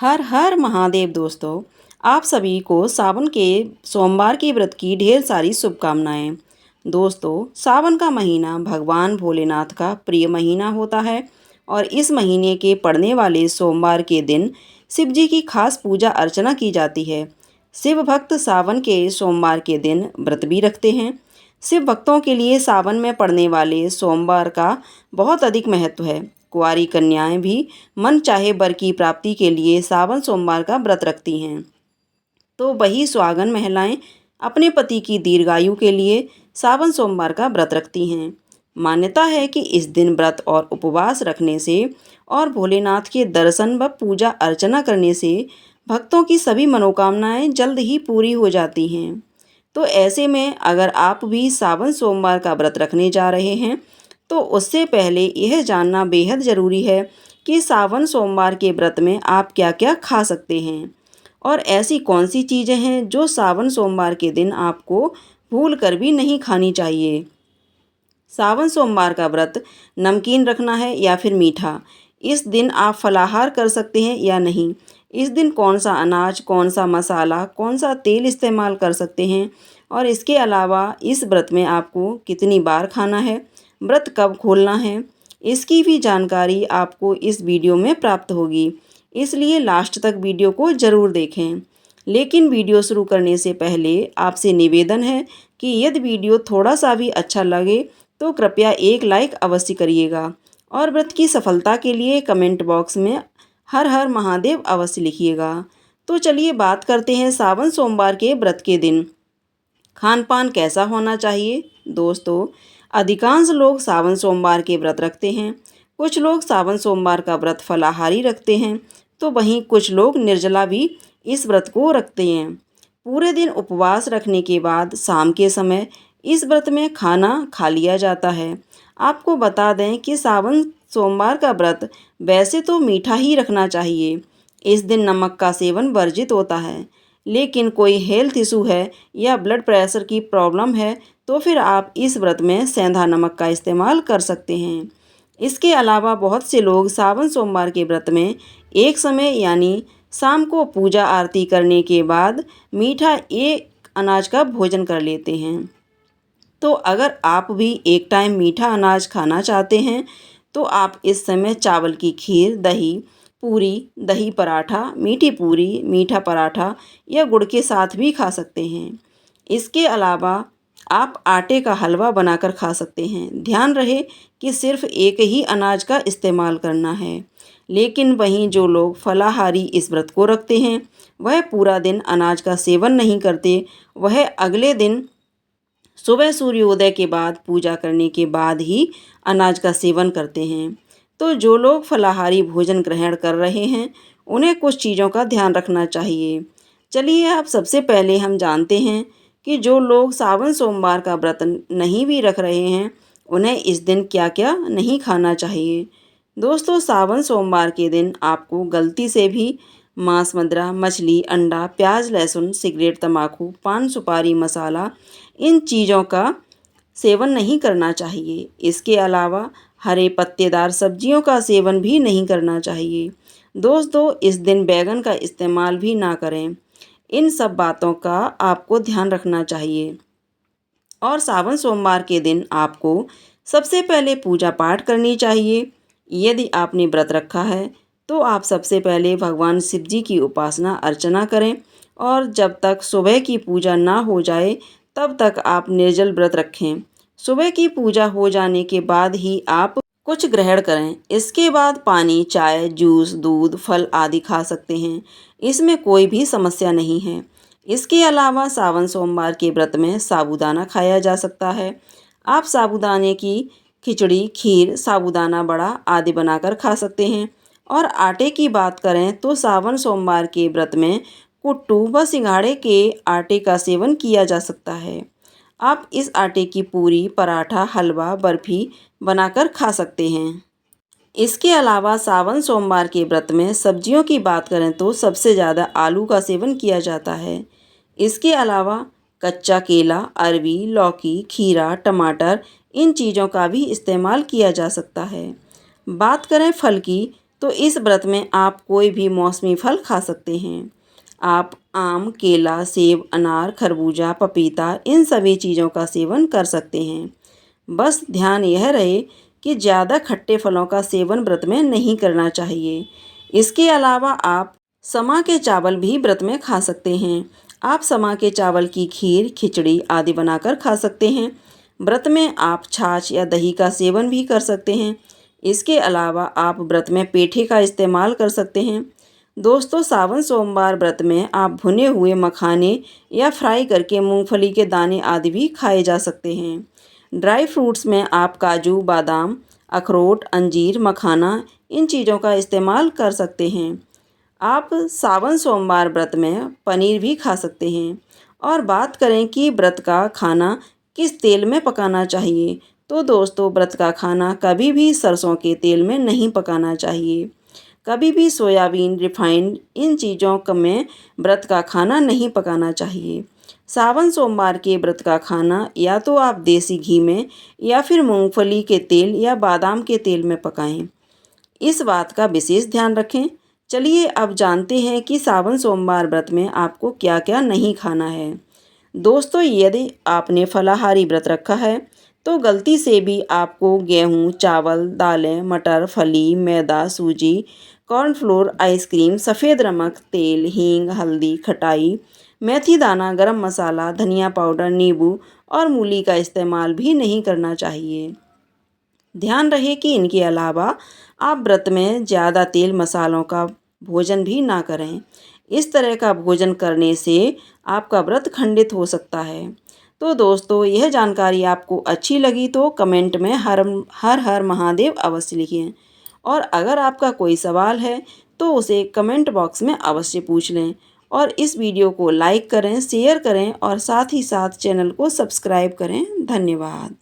हर हर महादेव दोस्तों, आप सभी को सावन के सोमवार के व्रत की ढेर सारी शुभकामनाएं। दोस्तों, सावन का महीना भगवान भोलेनाथ का प्रिय महीना होता है और इस महीने के पड़ने वाले सोमवार के दिन शिव जी की खास पूजा अर्चना की जाती है। शिव भक्त सावन के सोमवार के दिन व्रत भी रखते हैं। शिव भक्तों के लिए सावन में पड़ने वाले सोमवार का बहुत अधिक महत्व है। कुंवारी कन्याएं भी मन चाहे वर की प्राप्ति के लिए सावन सोमवार का व्रत रखती हैं। तो वही सुहागन महिलाएं अपने पति की दीर्घायु के लिए सावन सोमवार का व्रत रखती हैं। मान्यता है कि इस दिन व्रत और उपवास रखने से और भोलेनाथ के दर्शन व पूजा अर्चना करने से भक्तों की सभी मनोकामनाएं जल्द ही पूरी हो जाती हैं। तो ऐसे में अगर आप भी सावन सोमवार का व्रत रखने जा रहे हैं तो उससे पहले यह जानना बेहद ज़रूरी है कि सावन सोमवार के व्रत में आप क्या क्या खा सकते हैं और ऐसी कौन सी चीज़ें हैं जो सावन सोमवार के दिन आपको भूल कर भी नहीं खानी चाहिए। सावन सोमवार का व्रत नमकीन रखना है या फिर मीठा, इस दिन आप फलाहार कर सकते हैं या नहीं, इस दिन कौन सा अनाज, कौन सा मसाला, कौन सा तेल इस्तेमाल कर सकते हैं और इसके अलावा इस व्रत में आपको कितनी बार खाना है, व्रत कब खोलना है, इसकी भी जानकारी आपको इस वीडियो में प्राप्त होगी। इसलिए लास्ट तक वीडियो को ज़रूर देखें। लेकिन वीडियो शुरू करने से पहले आपसे निवेदन है कि यदि वीडियो थोड़ा सा भी अच्छा लगे तो कृपया एक लाइक अवश्य करिएगा और व्रत की सफलता के लिए कमेंट बॉक्स में हर हर महादेव अवश्य लिखिएगा। तो चलिए बात करते हैं सावन सोमवार के व्रत के दिन खान पान कैसा होना चाहिए। दोस्तों, अधिकांश लोग सावन सोमवार के व्रत रखते हैं। कुछ लोग सावन सोमवार का व्रत फलाहारी रखते हैं तो वहीं कुछ लोग निर्जला भी इस व्रत को रखते हैं। पूरे दिन उपवास रखने के बाद शाम के समय इस व्रत में खाना खा लिया जाता है। आपको बता दें कि सावन सोमवार का व्रत वैसे तो मीठा ही रखना चाहिए। इस दिन नमक का सेवन वर्जित होता है, लेकिन कोई हेल्थ इशू है या ब्लड प्रेशर की प्रॉब्लम है तो फिर आप इस व्रत में सेंधा नमक का इस्तेमाल कर सकते हैं। इसके अलावा बहुत से लोग सावन सोमवार के व्रत में एक समय यानी शाम को पूजा आरती करने के बाद मीठा एक अनाज का भोजन कर लेते हैं। तो अगर आप भी एक टाइम मीठा अनाज खाना चाहते हैं तो आप इस समय चावल की खीर, दही पूरी, दही पराठा, मीठी पूरी, मीठा पराठा या गुड़ के साथ भी खा सकते हैं। इसके अलावा आप आटे का हलवा बनाकर खा सकते हैं। ध्यान रहे कि सिर्फ एक ही अनाज का इस्तेमाल करना है। लेकिन वहीं जो लोग फलाहारी इस व्रत को रखते हैं वह पूरा दिन अनाज का सेवन नहीं करते। वह अगले दिन सुबह सूर्योदय के बाद पूजा करने के बाद ही अनाज का सेवन करते हैं। तो जो लोग फलाहारी भोजन ग्रहण कर रहे हैं उन्हें कुछ चीज़ों का ध्यान रखना चाहिए। चलिए आप सबसे पहले हम जानते हैं कि जो लोग सावन सोमवार का व्रत नहीं भी रख रहे हैं उन्हें इस दिन क्या क्या नहीं खाना चाहिए। दोस्तों, सावन सोमवार के दिन आपको गलती से भी मांस, मदिरा, मछली, अंडा, प्याज, लहसुन, सिगरेट, तंबाकू, पान सुपारी, मसाला, इन चीज़ों का सेवन नहीं करना चाहिए। इसके अलावा हरे पत्तेदार सब्जियों का सेवन भी नहीं करना चाहिए। दोस्तों, इस दिन बैगन का इस्तेमाल भी ना करें। इन सब बातों का आपको ध्यान रखना चाहिए। और सावन सोमवार के दिन आपको सबसे पहले पूजा पाठ करनी चाहिए। यदि आपने व्रत रखा है तो आप सबसे पहले भगवान शिव जी की उपासना अर्चना करें और जब तक सुबह की पूजा ना हो जाए तब तक आप निर्जल व्रत रखें। सुबह की पूजा हो जाने के बाद ही आप कुछ ग्रहण करें। इसके बाद पानी, चाय, जूस, दूध, फल आदि खा सकते हैं। इसमें कोई भी समस्या नहीं है। इसके अलावा सावन सोमवार के व्रत में साबूदाना खाया जा सकता है। आप साबूदाने की खिचड़ी, खीर, साबूदाना बड़ा आदि बनाकर खा सकते हैं। और आटे की बात करें तो सावन सोमवार के व्रत में कुट्टू व सिंघाड़े के आटे का सेवन किया जा सकता है। आप इस आटे की पूरी, पराठा, हलवा, बर्फी बनाकर खा सकते हैं। इसके अलावा सावन सोमवार के व्रत में सब्जियों की बात करें तो सबसे ज़्यादा आलू का सेवन किया जाता है। इसके अलावा कच्चा केला, अरबी, लौकी, खीरा, टमाटर, इन चीज़ों का भी इस्तेमाल किया जा सकता है। बात करें फल की तो इस व्रत में आप कोई भी मौसमी फल खा सकते हैं। आप आम, केला, सेब, अनार, खरबूजा, पपीता इन सभी चीज़ों का सेवन कर सकते हैं। बस ध्यान यह रहे कि ज़्यादा खट्टे फलों का सेवन व्रत में नहीं करना चाहिए। इसके अलावा आप समा के चावल भी व्रत में खा सकते हैं। आप समा के चावल की खीर, खिचड़ी आदि बनाकर खा सकते हैं। व्रत में आप छाछ या दही का सेवन भी कर सकते हैं। इसके अलावा आप व्रत में पेठे का इस्तेमाल कर सकते हैं। दोस्तों, सावन सोमवार व्रत में आप भुने हुए मखाने या फ्राई करके मूंगफली के दाने आदि भी खाए जा सकते हैं। ड्राई फ्रूट्स में आप काजू, बादाम, अखरोट, अंजीर, मखाना इन चीज़ों का इस्तेमाल कर सकते हैं। आप सावन सोमवार व्रत में पनीर भी खा सकते हैं। और बात करें कि व्रत का खाना किस तेल में पकाना चाहिए, तो दोस्तों व्रत का खाना कभी भी सरसों के तेल में नहीं पकाना चाहिए। कभी भी सोयाबीन, रिफाइंड इन चीज़ों में व्रत का खाना नहीं पकाना चाहिए। सावन सोमवार के व्रत का खाना या तो आप देसी घी में या फिर मूंगफली के तेल या बादाम के तेल में पकाएं। इस बात का विशेष ध्यान रखें। चलिए अब जानते हैं कि सावन सोमवार व्रत में आपको क्या क्या नहीं खाना है। दोस्तों, यदि आपने फलाहारी व्रत रखा है तो गलती से भी आपको गेहूँ, चावल, दालें, मटर, फली, मैदा, सूजी, कॉर्नफ्लोर, आइसक्रीम, सफ़ेद नमक, तेल, हींग, हल्दी, खटाई, मेथी दाना, गरम मसाला, धनिया पाउडर, नींबू और मूली का इस्तेमाल भी नहीं करना चाहिए। ध्यान रहे कि इनके अलावा आप व्रत में ज़्यादा तेल मसालों का भोजन भी ना करें। इस तरह का भोजन करने से आपका व्रत खंडित हो सकता है। तो दोस्तों, यह जानकारी आपको अच्छी लगी तो कमेंट में हर हर महादेव अवश्य लिखें। और अगर आपका कोई सवाल है तो उसे कमेंट बॉक्स में अवश्य पूछ लें। और इस वीडियो को लाइक करें, शेयर करें और साथ ही साथ चैनल को सब्सक्राइब करें। धन्यवाद।